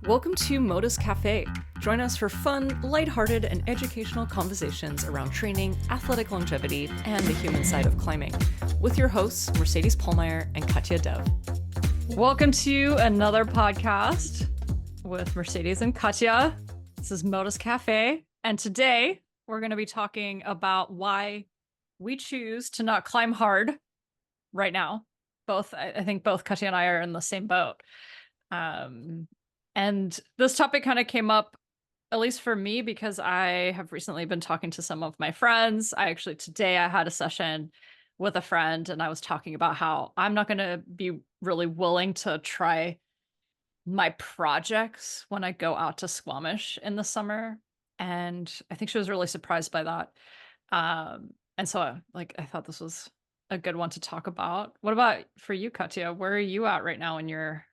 Welcome to Modus Cafe. Join us for fun, lighthearted, and educational conversations around training, athletic longevity, and the human side of climbing, with your hosts, Mercedes Pollmeyer and Katja Dev. Welcome to another podcast with Mercedes and Katja. This is Modus Cafe, and today we're going to be talking about why we choose to not climb hard right now. I think both Katja and I are in the same boat. And this topic kind of came up, at least for me, because I have recently been talking to some of my friends. Today I had a session with a friend and I was talking about how I'm not going to be really willing to try my projects when I go out to Squamish in the summer. And I think she was really surprised by that. And so I thought this was a good one to talk about. What about for you, Katja? Where are you at right now in your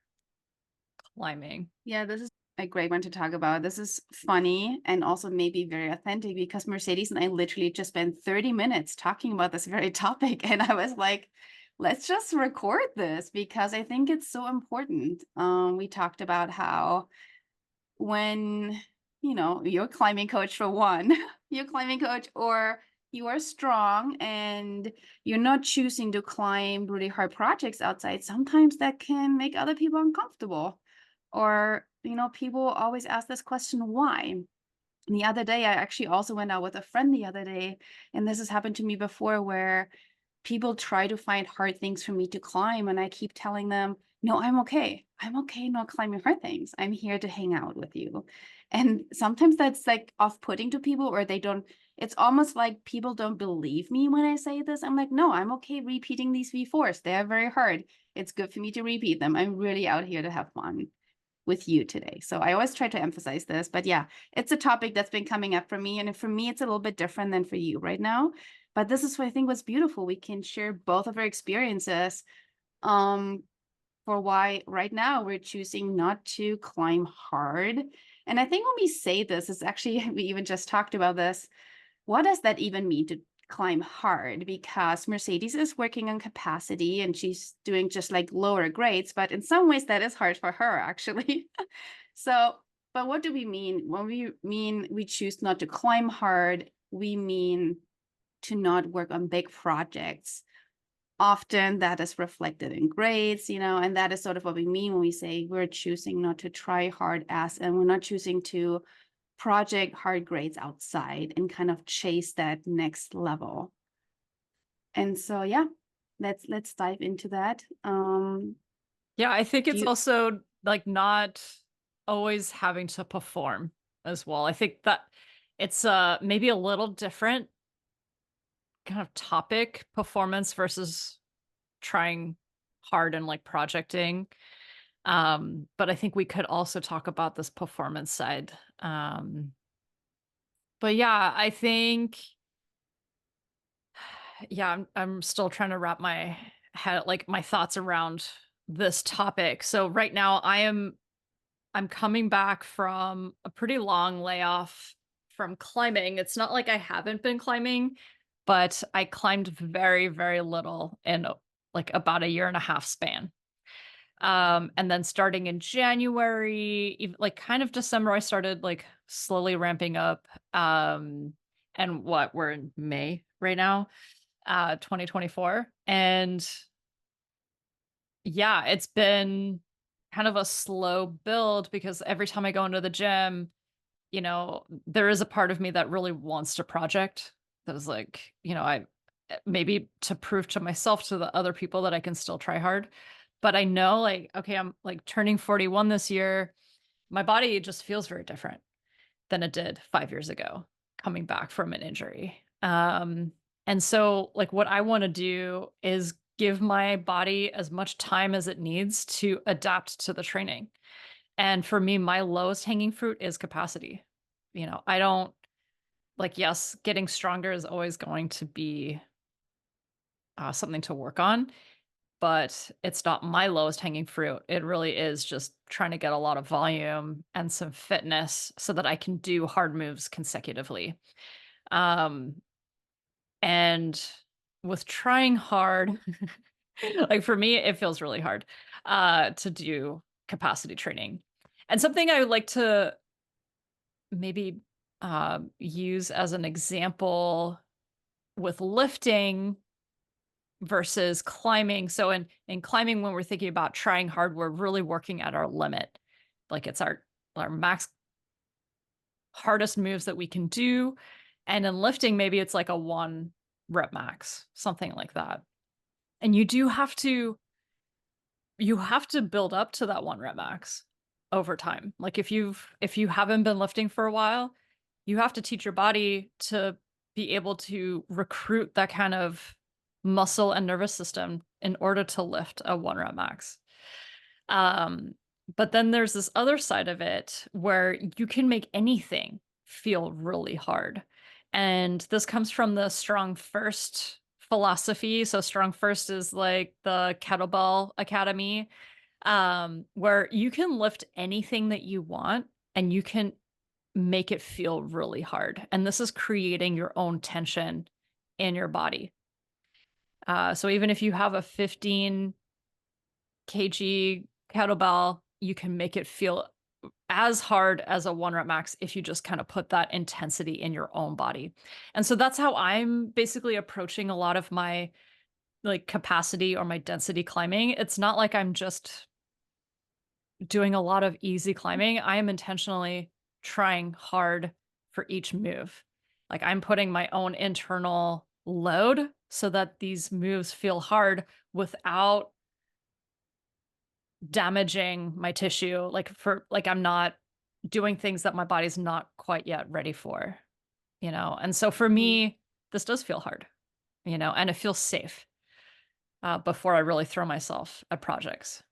climbing? Yeah, this is a great one to talk about. This is funny and also maybe very authentic because Mercedes and I literally just spent 30 minutes talking about this very topic. And I was like, let's just record this because I think it's so important. We talked about how when, you're a climbing coach for one, you're a climbing coach or you are strong and you're not choosing to climb really hard projects outside, sometimes that can make other people uncomfortable. Or, people always ask this question, why? And the other day, I actually also went out with a friend the other day, and this has happened to me before where people try to find hard things for me to climb. And I keep telling them, no, I'm okay. I'm okay not climbing hard things. I'm here to hang out with you. And sometimes that's like off-putting to people, or they don't, it's almost like people don't believe me when I say this. I'm like, no, I'm okay repeating these V4s. They're very hard. It's good for me to repeat them. I'm really out here to have fun with you today. So I always try to emphasize this, but yeah, it's a topic that's been coming up for me. And for me, it's a little bit different than for you right now. But this is what I think was beautiful. We can share both of our experiences for why right now we're choosing not to climb hard. And I think when we say this, it's actually, we even just talked about this. What does that even mean to climb hard? Because Mercedes is working on capacity and she's doing just like lower grades, but in some ways that is hard for her actually. So, but what do we mean? When we mean we choose not to climb hard, we mean to not work on big projects. Often that is reflected in grades, and that is sort of what we mean when we say we're choosing not to try hard and we're not choosing to project hard grades outside and kind of chase that next level. And so, yeah, let's dive into that. Yeah, I think it's You, also like not always having to perform as well. I think that it's maybe a little different kind of topic, performance versus trying hard and like projecting. But I think we could also talk about this performance side. But yeah, I think I'm still trying to wrap my head, like my thoughts around this topic. So right now I'm coming back from a pretty long layoff from climbing. It's not like I haven't been climbing, but I climbed very, very little in like about a year and a half span. And then starting in January, like kind of December, I started like slowly ramping up. And we're in May right now, 2024. And yeah, it's been kind of a slow build because every time I go into the gym, there is a part of me that really wants to project. That is like, I maybe to prove to myself, to the other people that I can still try hard. But I know like, okay, I'm like turning 41 this year. My body just feels very different than it did 5 years ago, coming back from an injury. And so like what I want to do is give my body as much time as it needs to adapt to the training. And for me, my lowest hanging fruit is capacity. I don't like, yes, getting stronger is always going to be something to work on, but it's not my lowest hanging fruit. It really is just trying to get a lot of volume and some fitness so that I can do hard moves consecutively. Um, and with trying hard, like for me, it feels really hard to do capacity training. And something I would like to maybe use as an example with lifting versus climbing. So in climbing, when we're thinking about trying hard, we're really working at our limit. Like it's our max hardest moves that we can do. And in lifting, maybe it's like a 1 rep max, something like that. And you have to build up to that 1 rep max over time. Like if you haven't been lifting for a while, you have to teach your body to be able to recruit that kind of muscle and nervous system in order to lift a 1 rep max. Um, but then there's this other side of it where you can make anything feel really hard. And this comes from the strong first philosophy. So strong first is like the kettlebell academy, where you can lift anything that you want and you can make it feel really hard. And this is creating your own tension in your body. So even if you have a 15 kg kettlebell, you can make it feel as hard as a 1 rep max if you just kind of put that intensity in your own body. And so that's how I'm basically approaching a lot of my like capacity or my density climbing. It's not like I'm just doing a lot of easy climbing. I am intentionally trying hard for each move. Like I'm putting my own internal load so that these moves feel hard without damaging my tissue. Like I'm not doing things that my body's not quite yet ready for, you know? And so for Mhm. me, this does feel hard, you know, and it feels safe before I really throw myself at projects.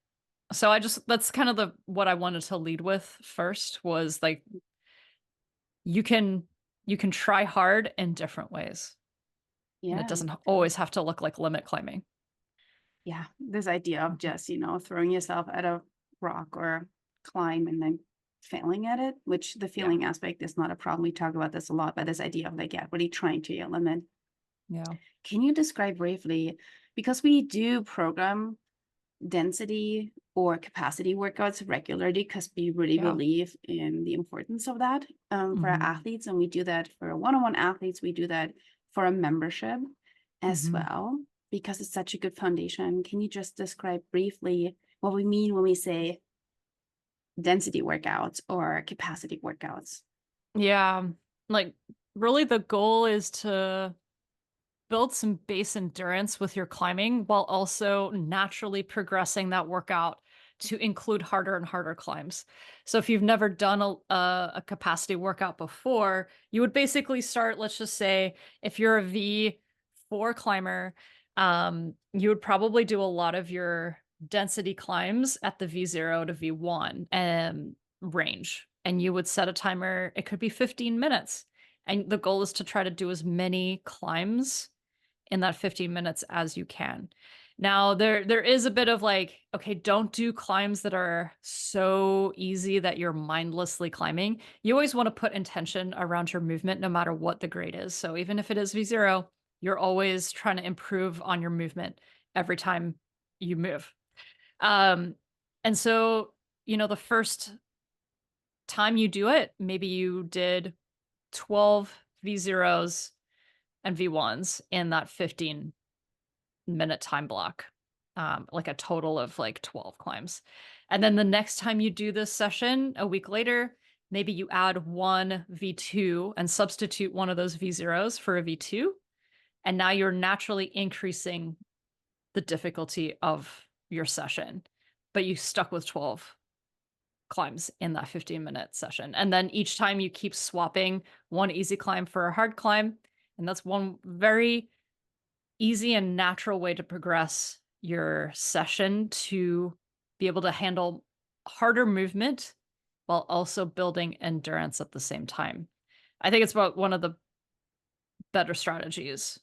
So that's kind of the what I wanted to lead with first was like you can you can try hard in different ways, and it Yeah, doesn't totally. always have to look like limit climbing. Yeah, this idea of Mhm. just, throwing yourself at a rock or climb and then failing at it, which the Yeah. feeling aspect is not a problem. We talk about this a lot, but this idea of like, yeah, really trying to your limit. Yeah. Can you describe briefly, because we do program density or capacity workouts regularly because we really Yeah. believe in the importance of that for our Mhm. athletes. And we do that for one-on-one athletes. We do that for a membership as Mhm. well because it's such a good foundation. Can you just describe briefly what we mean when we say density workouts or capacity workouts? Yeah. Like really the goal is to build some base endurance with your climbing while also naturally progressing that workout to include harder and harder climbs. So if you've never done a capacity workout before, you would basically start, let's just say, if you're a V4 climber, you would probably do a lot of your density climbs at the V0 to V1 range. And you would set a timer, it could be 15 minutes. And the goal is to try to do as many climbs in that 15 minutes as you can. Now there is a bit of like, okay, don't do climbs that are so easy that you're mindlessly climbing. You always want to put intention around your movement no matter what the grade is. So even if it is V0, you're always trying to improve on your movement every time you move. Um and so, you know, the first time you do it, maybe you did 12 V0s and V1s in that 15-minute time block, like a total of like 12 climbs. And then the next time you do this session, a week later, maybe you add one V2 and substitute one of those V0s for a V2. And now you're naturally increasing the difficulty of your session, but you stuck with 12 climbs in that 15-minute session. And then each time you keep swapping one easy climb for a hard climb. And that's one very easy and natural way to progress your session to be able to handle harder movement while also building endurance at the same time. I think it's about one of the better strategies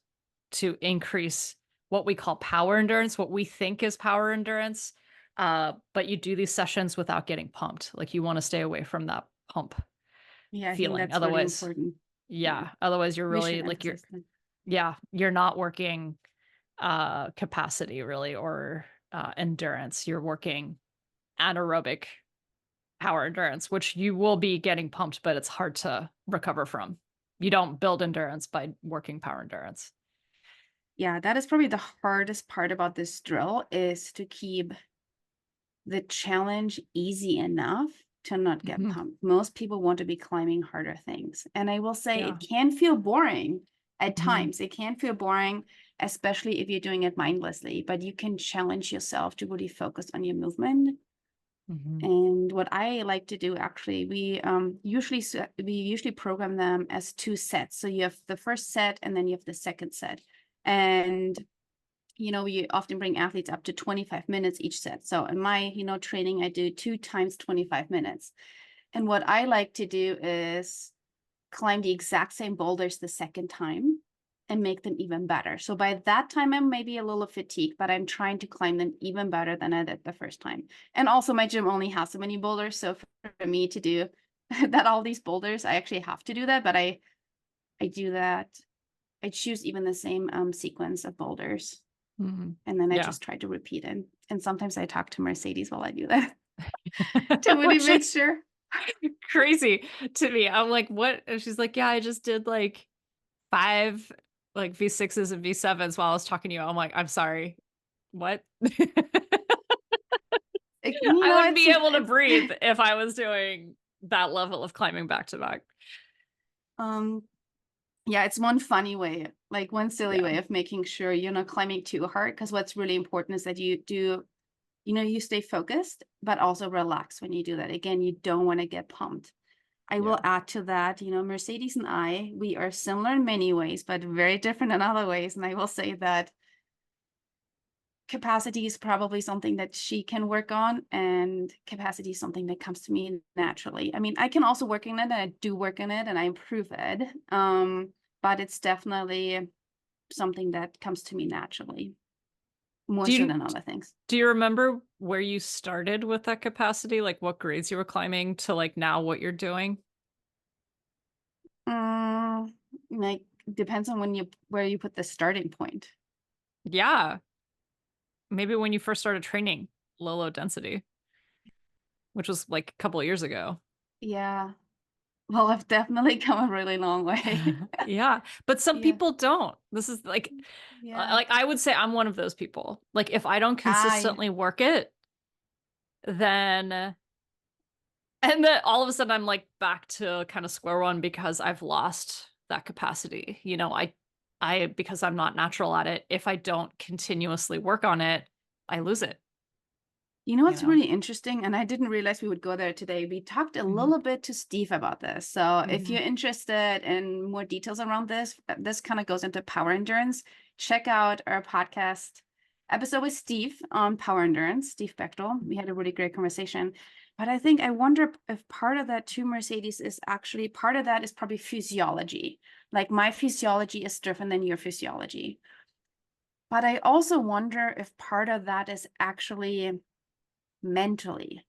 to increase what we call power endurance, what we think is power endurance. But you do these sessions without getting pumped. Like you want to stay away from that pump Yeah, I think feeling. that's really Otherwise, important. Yeah, yeah, otherwise you're we should really like emphasize that. yeah, you're not working capacity really or endurance. You're working anaerobic power endurance, which you will be getting pumped, but it's hard to recover from. You don't build endurance by working power endurance. Yeah, that is probably the hardest part about this drill is to keep the challenge easy enough to not get Mhm. pumped. Most people want to be climbing harder things. And I will say Yeah. it can feel boring at Mhm. times. It can feel boring, especially if you're doing it mindlessly, but you can challenge yourself to really focus on your movement. Mhm. And what I like to do actually, we usually program them as two sets. So you have the first set and then you have the second set. And we often bring athletes up to 25 minutes each set. So in my, training, I do 2 times 25 minutes. And what I like to do is climb the exact same boulders the second time and make them even better. So by that time, I'm maybe a little fatigued, but I'm trying to climb them even better than I did the first time. And also my gym only has so many boulders. So for me to do that, all these boulders, I actually have to do that, but I do that. I choose even the same sequence of boulders. Mhm. And then I Yeah. just try to repeat it. And sometimes I talk to Mercedes while I do that to really Which make is sure. crazy to me. I'm like, "What?" And she's like, "Yeah, I just did, like, 5, like, V6s and V7s while I was talking to you." I'm like, "I'm sorry. What?" I wouldn't be able to breathe if I was doing that level of climbing back to back. um yeah, it's one funny way, like one silly Yeah. way of making sure you're not climbing too hard. Because what's really important is that you stay focused, but also relax when you do that. Again, you don't want to get pumped. I will Yeah. add to that, Mercedes and we are similar in many ways, but very different in other ways. And I will say that capacity is probably something that she can work on, and capacity is something that comes to me naturally. I mean, I can also work in it, and I do work in it, and I improve it. But it's definitely something that comes to me naturally, more Do so you than other things. do you remember where you started with that capacity? Like, what grades you were climbing to, like, now what you're doing? Mm, like depends on where you put the starting point. Yeah. Maybe when you first started training low density, which was, like, a couple of years ago. Yeah. Well, I've definitely come a really long way. Yeah, but some Yeah. people don't. This is Yeah. like I would say I'm one of those people. Like if I don't I consistently work it, then and then all of a sudden I'm like back to kind of square one because I've lost that capacity. I because I'm not natural at it, if I don't continuously work on it, I lose it, You know you what's know. really interesting? And I didn't realize we would go there today. We talked a Mhm. little bit to Steve about this. So if Mhm. you're interested in more details around this kind of goes into power endurance. Check out our podcast episode with Steve on power endurance, Steve Bechtel. We had a really great conversation. But I wonder if part of that too, Mercedes, is actually part of that is probably physiology. Like my physiology is different than your physiology. But I also wonder if part of that is actually mentally,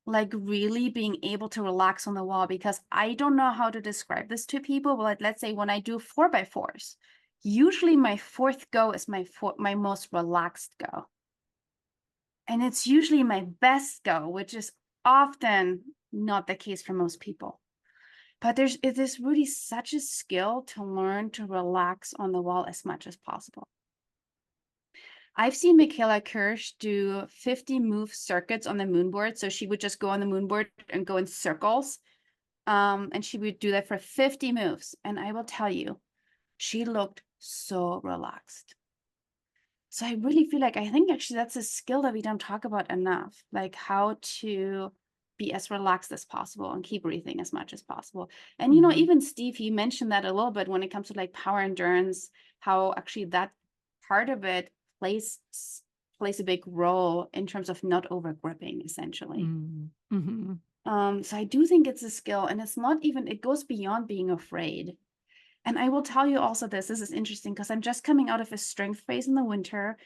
like really being able to relax on the wall, because I don't know how to describe this to people, but like, let's say when I do 4x4s, usually my fourth go is my most relaxed go, and it's usually my best go, which is often not the case for most people. But it is really such a skill to learn to relax on the wall as much as possible. I've seen Michaela Kirsch do 50 move circuits on the moonboard. So she would just go on the moonboard and go in circles. And she would do that for 50 moves. And I will tell you, she looked so relaxed. So I really feel like I think actually that's a skill that we don't talk about enough, like how to be as relaxed as possible and keep breathing as much as possible. And Mhm. even Steve, he mentioned that a little bit when it comes to like power endurance, how actually that part of it plays a big role in terms of not over gripping, essentially. Mhm. Mhm. So I do think it's a skill, and it's not even, it goes beyond being afraid. And I will tell you also this is interesting because I'm just coming out of a strength phase in the winter,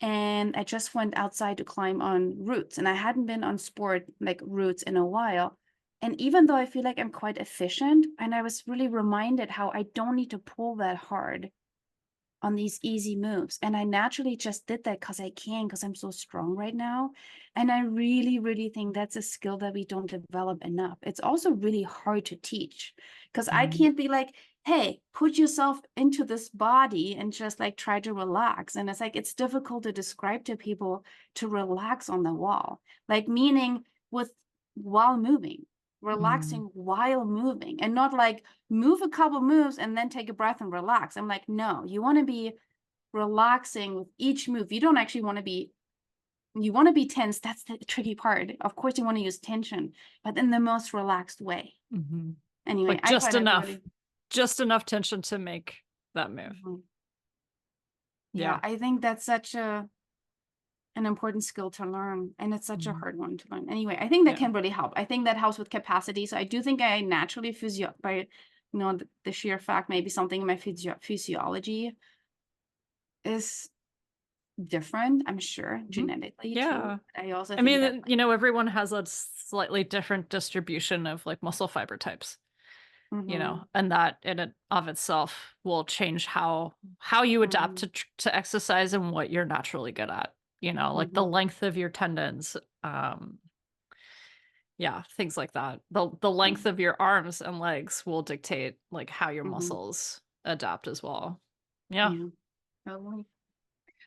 and I just went outside to climb on roots, and I hadn't been on sport like roots in a while. And even though I feel like I'm quite efficient, and I was really reminded how I don't need to pull that hard. on these easy moves. And I naturally just did that because I can, because I'm so strong right now. And I really, really think that's a skill that we don't develop enough. It's also really hard to teach because I Mhm. can't be like, hey, put yourself into this body and just like try to relax. And it's like, it's difficult to describe to people to relax on the wall, like meaning with while moving, Mhm. relaxing while moving, and not like move a couple moves and then take a breath and relax. I'm like, no, you want to be relaxing with each move. You don't actually want to be, you want to be tense. That's the tricky part. Of course, you want to use tension, but in the most relaxed way. Mhm. Anyway, Like I find it really, just enough tension to make that move. mhm. Yeah, Yeah. I think that's such an important skill to learn, and it's such a Mhm. hard one to learn. Anyway, I think that Yeah. can really help. I think that helps with capacity. So I do think I naturally by the sheer fact maybe something in my physiology is different, I'm sure, Mhm. genetically too. Yeah. I also I think that mean, everyone has a slightly different distribution of like muscle fiber types, mhm, and that in and of itself will change how you adapt mhm, to exercise and what you're naturally good at. Like the mhm, length of your tendons, yeah, things like that. The yeah, length of your arms and legs will dictate like how your mhm, muscles adapt as well. Yeah. yeah, totally.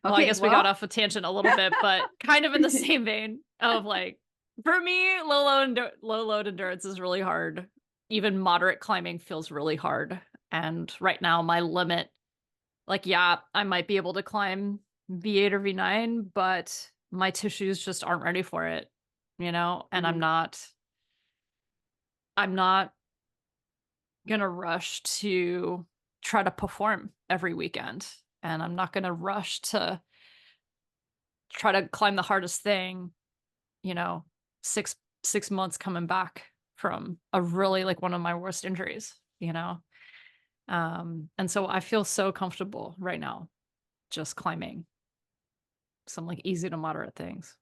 Well, I Okay, guess we got well, off a tangent a little bit, but kind of in the same vein of like, for me, low load endurance is really hard. Even moderate climbing feels really hard. And right now, my limit, like, yeah, I might be able to climb V8 or V9, but my tissues just aren't ready for it, and mhm, I'm not gonna rush to try to perform every weekend. And I'm not gonna rush to try to climb the hardest thing, you know, 6 months coming back from a really like one of my worst injuries. And so I feel so comfortable right now just climbing some like easy to moderate things.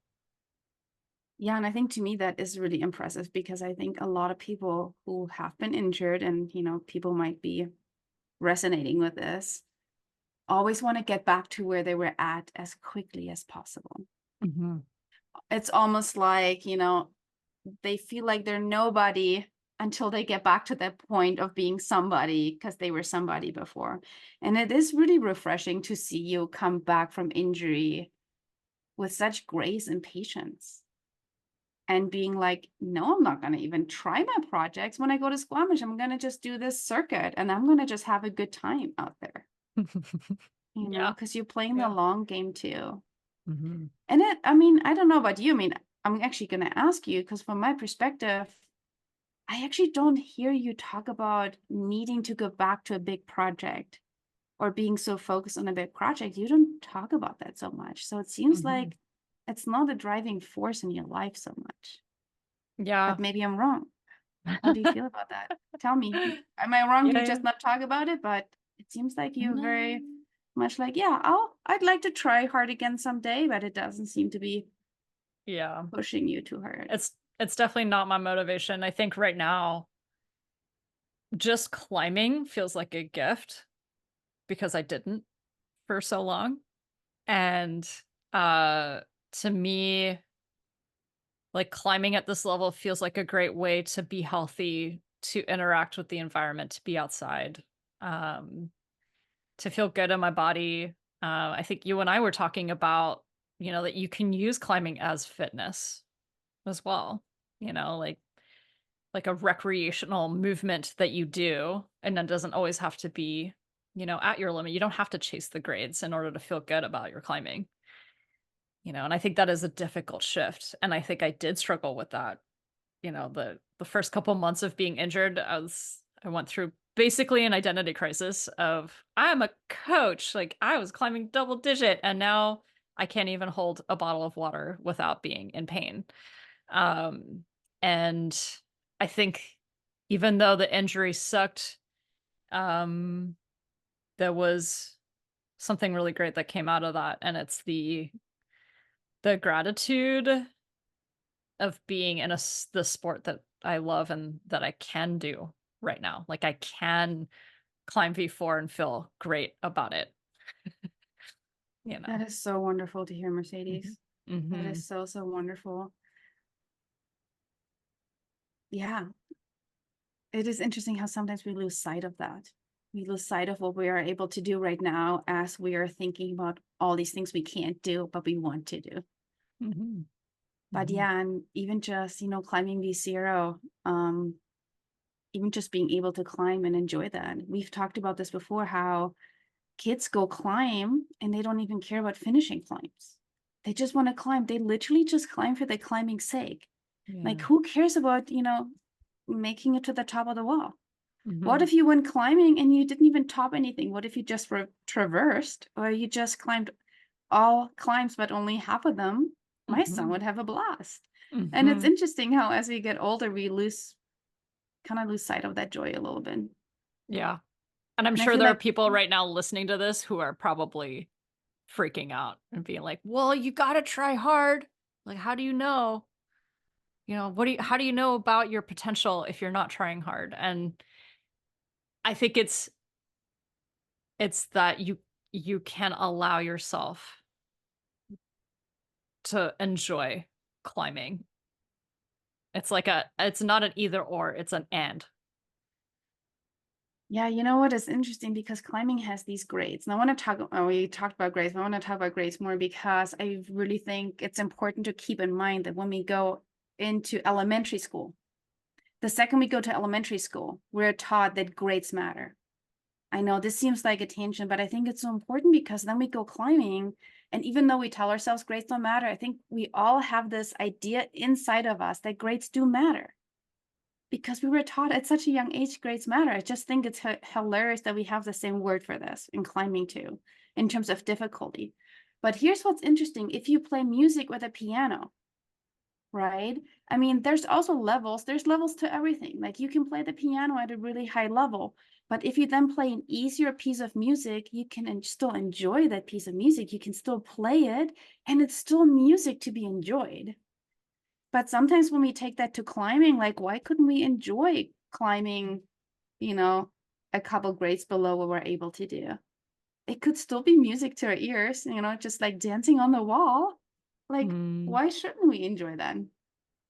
yeah, and I think to me that is really impressive because I think a lot of people who have been injured and, people might be resonating with this, always want to get back to where they were at as quickly as possible. Mhm. It's almost like, they feel like they're nobody until they get back to that point of being somebody because they were somebody before. And it is really refreshing to see you come back from injury with such grace and patience and being like, no, I'm not going to even try my projects. When I go to Squamish, I'm going to just do this circuit and I'm going to just have a good time out there, Yeah. because you're playing the Yeah. long game too. Mhm. And I mean, I don't know about you. I mean, I'm actually going to ask you because from my perspective, I actually don't hear you talk about needing to go back to a big project or being so focused on a big project. You don't talk about that so much. So it seems Mhm. like it's not a driving force in your life so much. Yeah. But maybe I'm wrong. How do you feel about that? Tell me. Am I wrong? Yeah, You yeah. just not talk about it, but it seems like you're No. very much like, yeah, I'd like to try hard again someday, but it doesn't seem to be Yeah. pushing you too hard. It's definitely not my motivation. I think right now just climbing feels like a gift because I didn't for so long. And uh to me, like climbing at this level feels like a great way to be healthy, to interact with the environment, to be outside, um, to feel good in my body. I think you and I were talking about, that you can use climbing as fitness as well, like a recreational movement that you do, and that doesn't always have to be, at your limit. You don't have to chase the grades in order to feel good about your climbing. And I think that is a difficult shift. And I think I did struggle with that. The first couple months of being injured, I went through basically an identity crisis of I'm a coach. Like I was climbing double digit and now I can't even hold a bottle of water without being in pain. Um and I think even though the injury sucked, um there was something really great that came out of that, and it's the gratitude of being in the sport that I love and that I can do right now. Like I can climb V4 and feel great about it. you That know. is so wonderful to hear, Mhm. Mercedes. That is Mhm. so, so wonderful. Yeah, it is interesting how sometimes we lose sight of that. We lose sight of what we are able to do right now as we are thinking about all these things we can't do, but we want to do. Mhm. But Mhm. yeah, and even just, climbing V0, even just being able to climb and enjoy that. We've talked about this before, how kids go climb and they don't even care about finishing climbs. They just want to climb. They literally just climb for the climbing's sake. Like, Yeah. who cares about, making it to the top of the wall? What Mhm. if you went climbing and you didn't even top anything? What if you just traversed, or you just climbed all climbs, but only half of them? My son Mhm. would have a blast. And it's Mhm. interesting how as we get older, we kind of lose sight of that joy a little bit. And Yeah. And I'm I sure feel there are like, people right now listening to this who are probably freaking out and being like, "Well, you gotta try hard." Like, how do you know? How do you know about your potential if you're not trying hard? And I think it's that you can allow yourself to enjoy climbing. It's not an either or, it's an and. yeah, you know what is interesting, because climbing has these grades. And I want to talk, we talked about grades, but I want to talk about grades more, because I really think it's important to keep in mind that when we go into elementary school, the second we go to elementary school, we're taught that grades matter. I know this seems like a tangent, but I think it's so important, because then we go climbing. And even though we tell ourselves grades don't matter, I think we all have this idea inside of us that grades do matter, because we were taught at such a young age grades matter. I just think it's hilarious that we have the same word for this in climbing too, in terms of difficulty. But here's what's interesting. If you play music with a piano, right? I mean, there's also levels. There's levels to everything. Like, you can play the piano at a really high level, but if you then play an easier piece of music, you can still enjoy that piece of music. You can still play it, and it's still music to be enjoyed. But sometimes when we take that to climbing, like, why couldn't we enjoy climbing, you know, a couple grades below what we're able to do? It could still be music to our ears, just like dancing on the wall. Like, Mm. why shouldn't we enjoy that?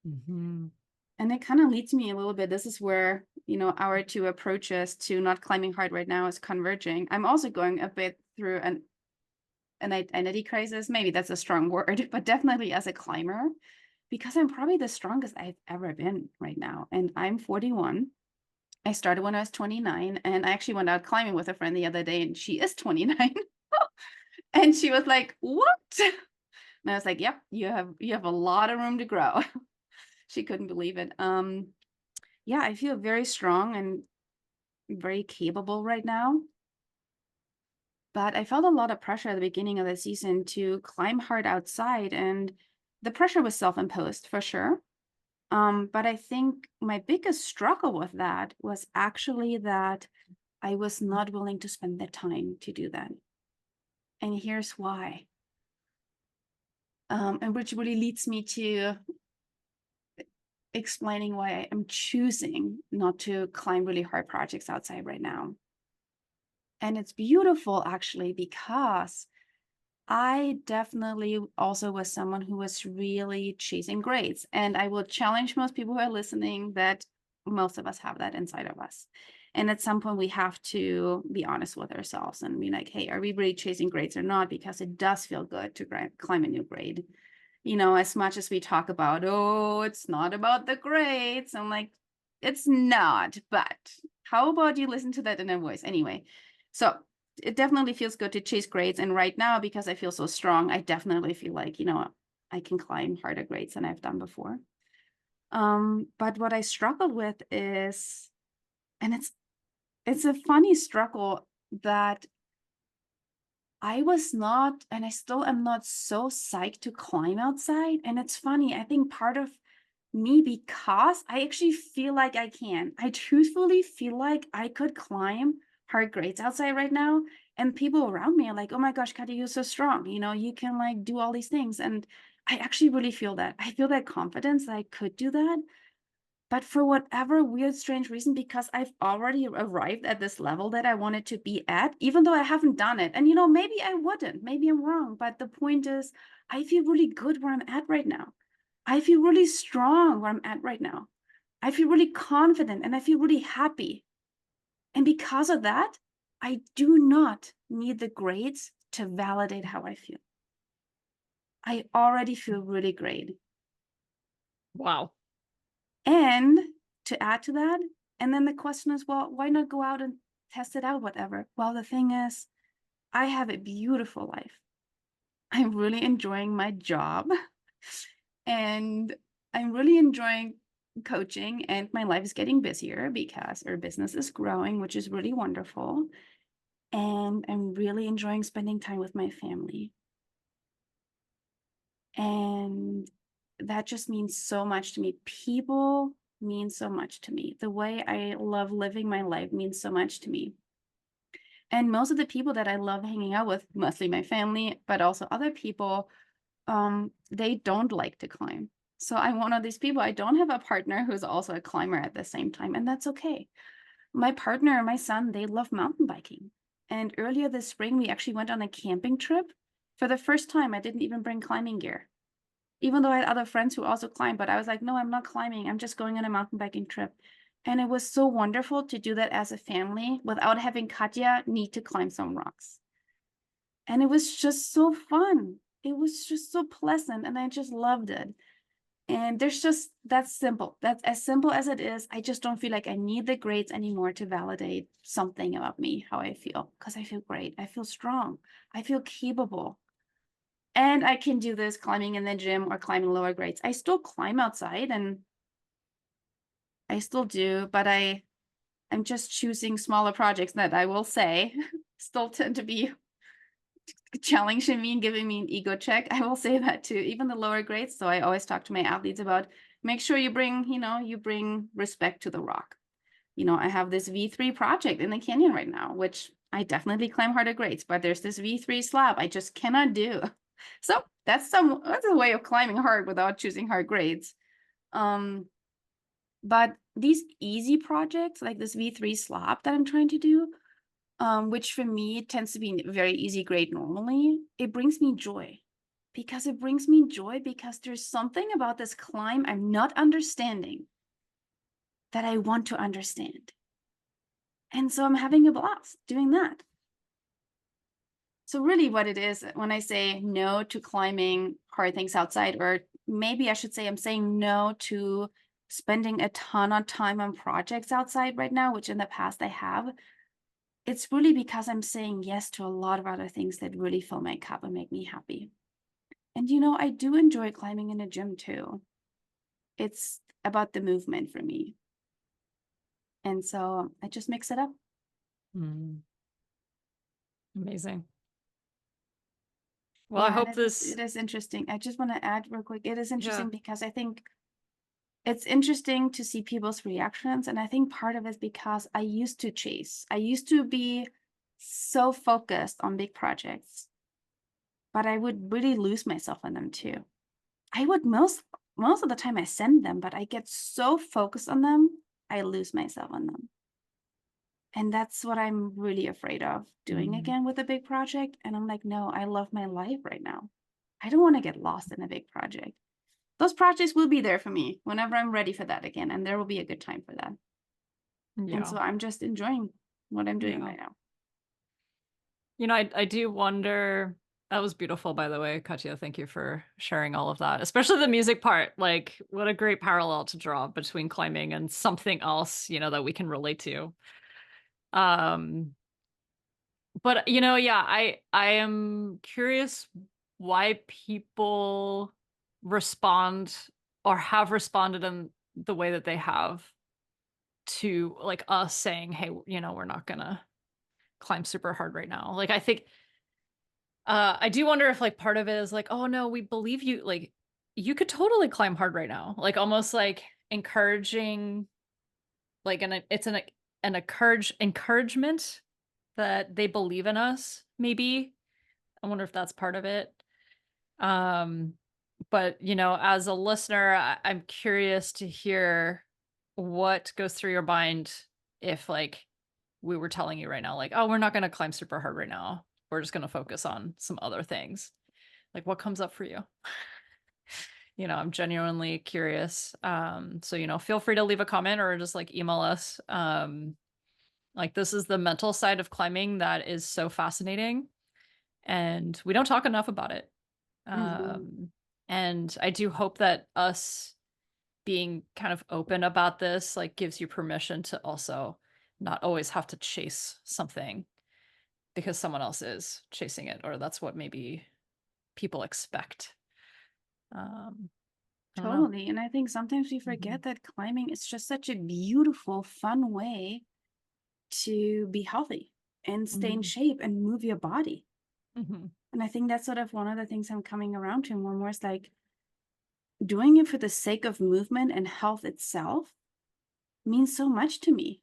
Mhm. And it kind of leads me a little bit. This is where, our two approaches to not climbing hard right now is converging. I'm also going a bit through an identity crisis. Maybe that's a strong word, but definitely as a climber, because I'm probably the strongest I've ever been right now. And I'm 41. I started when I was 29, and I actually went out climbing with a friend the other day, and she is 29. And she was like, "What?" And I was like, "Yep, you have a lot of room to grow." She couldn't believe it. Yeah, I feel very strong and very capable right now. But I felt a lot of pressure at the beginning of the season to climb hard outside, and the pressure was self-imposed for sure. But I think my biggest struggle with that was actually that I was not willing to spend the time to do that. And here's why. And which really leads me to explaining why I am choosing not to climb really hard projects outside right now. And it's beautiful, actually, because I definitely also was someone who was really chasing grades. And I will challenge most people who are listening that most of us have that inside of us. And at some point, we have to be honest with ourselves and be like, hey, are we really chasing grades or not? Because it does feel good to climb a new grade. As much as we talk about, oh, it's not about the grades. I'm like, it's not. But how about you listen to that inner voice anyway? So it definitely feels good to chase grades. And right now, because I feel so strong, I definitely feel like, I can climb harder grades than I've done before. But what I struggled with is, and it's a funny struggle, that I was not, and I still am not, so psyched to climb outside. And it's funny, I think part of me, because I actually feel like I can. I truthfully feel like I could climb hard grades outside right now. And people around me are like, oh my gosh, Katja, you're so strong. You can like do all these things. And I actually really feel that. I feel that confidence that I could do that. But for whatever weird, strange reason, because I've already arrived at this level that I wanted to be at, even though I haven't done it. And, maybe I wouldn't, maybe I'm wrong. But the point is, I feel really good where I'm at right now. I feel really strong where I'm at right now. I feel really confident and I feel really happy. And because of that, I do not need the grades to validate how I feel. I already feel really great. Wow. And to add to that, and then the question is, well, why not go out and test it out, whatever? Well, the thing is, I have a beautiful life. I'm really enjoying my job and I'm really enjoying coaching, and my life is getting busier because our business is growing, which is really wonderful. And I'm really enjoying spending time with my family. And that just means so much to me. People mean so much to me. The way I love living my life means so much to me. And most of the people that I love hanging out with, mostly my family, but also other people, they don't like to climb. So I'm one of these people. I don't have a partner who's also a climber at the same time, and that's okay. My partner and my son, they love mountain biking. And earlier this spring, we actually went on a camping trip. For the first time, I didn't even bring climbing gear, even though I had other friends who also climbed, but I was like, no, I'm not climbing. I'm just going on a mountain biking trip. And it was so wonderful to do that as a family without having Katja need to climb some rocks. And it was just so fun. It was just so pleasant, and I just loved it. And that's simple. That's as simple as it is. I just don't feel like I need the grades anymore to validate something about me, how I feel, because I feel great. I feel strong. I feel capable. And I can do this climbing in the gym or climbing lower grades. I still climb outside and I still do, but I'm just choosing smaller projects that I will say still tend to be challenging me and giving me an ego check. I will say that too, even the lower grades. So I always talk to my athletes about make sure you bring respect to the rock. I have this V3 project in the canyon right now, which I definitely climb harder grades, but there's this V3 slab I just cannot do. So that's a way of climbing hard without choosing hard grades. But these easy projects like this V3 slab that I'm trying to do, which for me tends to be very easy grade normally, it brings me joy. Because there's something about this climb I'm not understanding that I want to understand. And so I'm having a blast doing that. So really what it is when I say no to climbing hard things outside, or maybe I should say I'm saying no to spending a ton of time on projects outside right now, which in the past I have, it's really because I'm saying yes to a lot of other things that really fill my cup and make me happy. And I do enjoy climbing in a gym too. It's about the movement for me. And so I just mix it up. Mm, amazing. Well, I Yeah, and hope it this, is interesting. I just want to add real quick. It is yeah. interesting because I think it's interesting to see people's reactions. And I think part of it is because I used to chase. I used to be so focused on big projects, but I would really lose myself in them too. I would most of the time I send them, but I get so focused on them, I lose myself on them. And that's what I'm really afraid of doing Mm, again with a big project. And I'm like, no, I love my life right now. I don't want to get lost in a big project. Those projects will be there for me whenever I'm ready for that again. And there will be a good time for that. And yeah. so I'm just enjoying what I'm doing Yeah. right now. I do wonder. That was beautiful, by the way, Katya. Thank you for sharing all of that, especially the music part. Like, what a great parallel to draw between climbing and something else, that we can relate to. Um, but yeah, I am curious why people respond or have responded in the way that they have to like us saying, hey, we're not gonna climb super hard right now. Like, I think I do wonder if like part of it is like, oh no, we believe you. Like, you could totally climb hard right now. Like, almost like encouraging, like, it's an encouragement that they believe in us. Maybe I wonder if that's part of it. Um, but as a listener, I'm curious to hear. what goes through your mind if, like, we were telling you right now, like, "Oh, we're not gonna climb super hard right now. We're just gonna focus on some other things." Like, what comes up for you? I'm genuinely curious. So, feel free to leave a comment or just, like, email us. Like, this is the mental side of climbing that is so fascinating, and we don't talk enough about it. Mhm. Um, and I do hope that us being kind of open about this, like, gives you permission to also not always have to chase something because someone else is chasing it, or that's what maybe people expect. Um, I don't know. Totally. And I think sometimes we Mhm, forget that climbing is just such a beautiful, fun way to be healthy and stay in mhm, shape and move your body. mhm, And I think that's sort of one of the things I'm coming around to more and more is like doing it for the sake of movement and health itself means so much to me.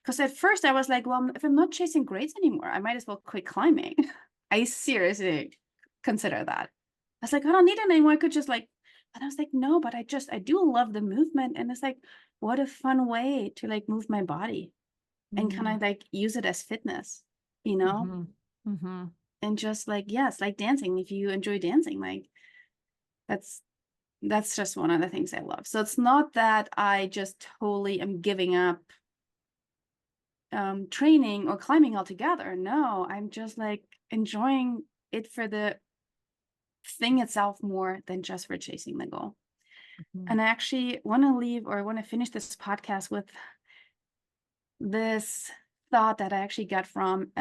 Because at first I was like, well, if I'm not chasing grades anymore, I might as well quit climbing. I seriously consider that. I was like, I don't need it anymore. I could just like, but I was like, no, but I do love the movement. And it's like, what a fun way to like move my body and kind mhm, of like use it as fitness, you know? mhm, mhm, And just like, yes, like dancing. If you enjoy dancing, like that's that's just one of the things I love. So it's not that I just totally am giving up training or climbing altogether. No, I'm just like enjoying it for the thing itself more than just for chasing the goal. mhm, And I actually want to leave or I want to finish this podcast with this thought that I actually got from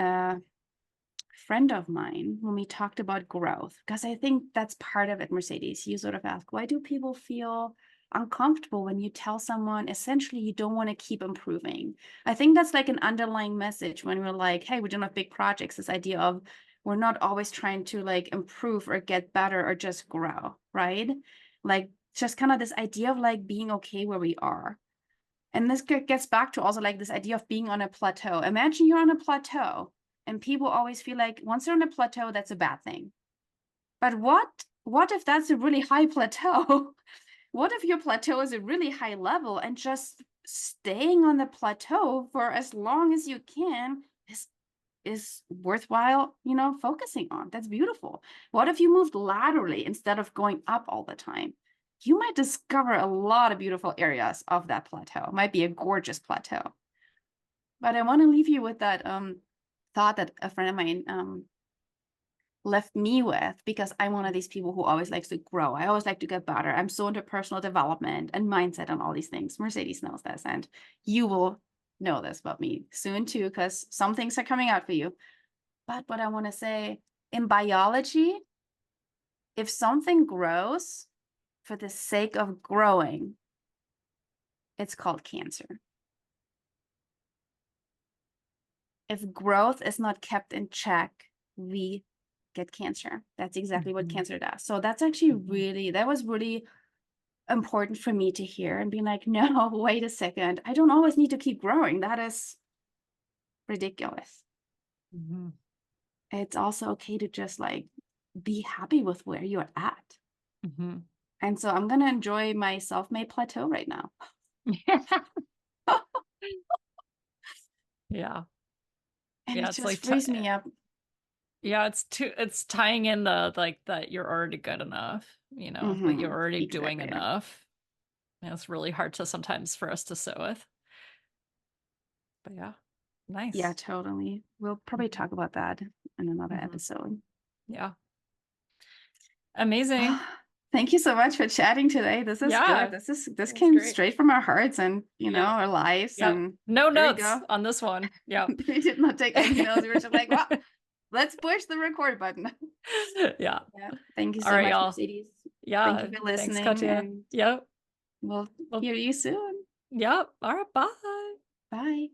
friend of mine when we talked about growth, because I think that's part of it, Mercedes. You sort of ask, why do people feel uncomfortable when you tell someone essentially you don't want to keep improving? I think that's like an underlying message when we're like, hey, we're doing big projects, this idea of we're not always trying to like improve or get better or just grow, right? Like just kind of this idea of like being okay where we are. And this gets back to also like this idea of being on a plateau. Imagine you're on a plateau and people always feel like once they're on a plateau, that's a bad thing. But what if that's a really high plateau? What if your plateau is a really high level and just staying on the plateau for as long as you can is worthwhile, focusing on. That's beautiful. What if you moved laterally instead of going up all the time? You might discover a lot of beautiful areas of that plateau. It might be a gorgeous plateau. But I want to leave you with that thought that a friend of mine left me with, because I'm one of these people who always likes to grow. I always like to get better. I'm so into personal development and mindset and all these things. Mercedes knows this, and you will know this about me soon too, because some things are coming out for you. But what I want to say, in biology, if something grows for the sake of growing, it's called cancer. If growth is not kept in check, we get cancer. That's exactly what mhm, cancer does. So that's actually mhm, that was really important for me to hear and be like, no, wait a second. I don't always need to keep growing. That is ridiculous. mhm. It's also okay to just like be happy with where you're at. Mhm. And so I'm going to enjoy my self-made plateau right now. Yeah. And Yeah, it it's just like frees me up. yeah, it's tying in the like that you're already good enough, that you're already doing Exactly. enough. And it's really hard to sometimes for us to sit with. But yeah, Yeah, nice. totally. We'll probably Mhm, talk about that in another mhm. episode. Yeah. Amazing. Thank you so much for chatting today. This is good. Yeah, This that's came great. straight from our hearts and Yep. our lives. Yep. And No there we notes go. on this one. Yep. We did not take any notes. We were just like, well, let's push the record button. Yeah. Yeah. Thank you All so right, much, y'all. Mercedes. Thank you Yeah. for Thanks, listening, Katja. and Yep. we'll Well, hear you soon. yep. All right. Bye. Bye.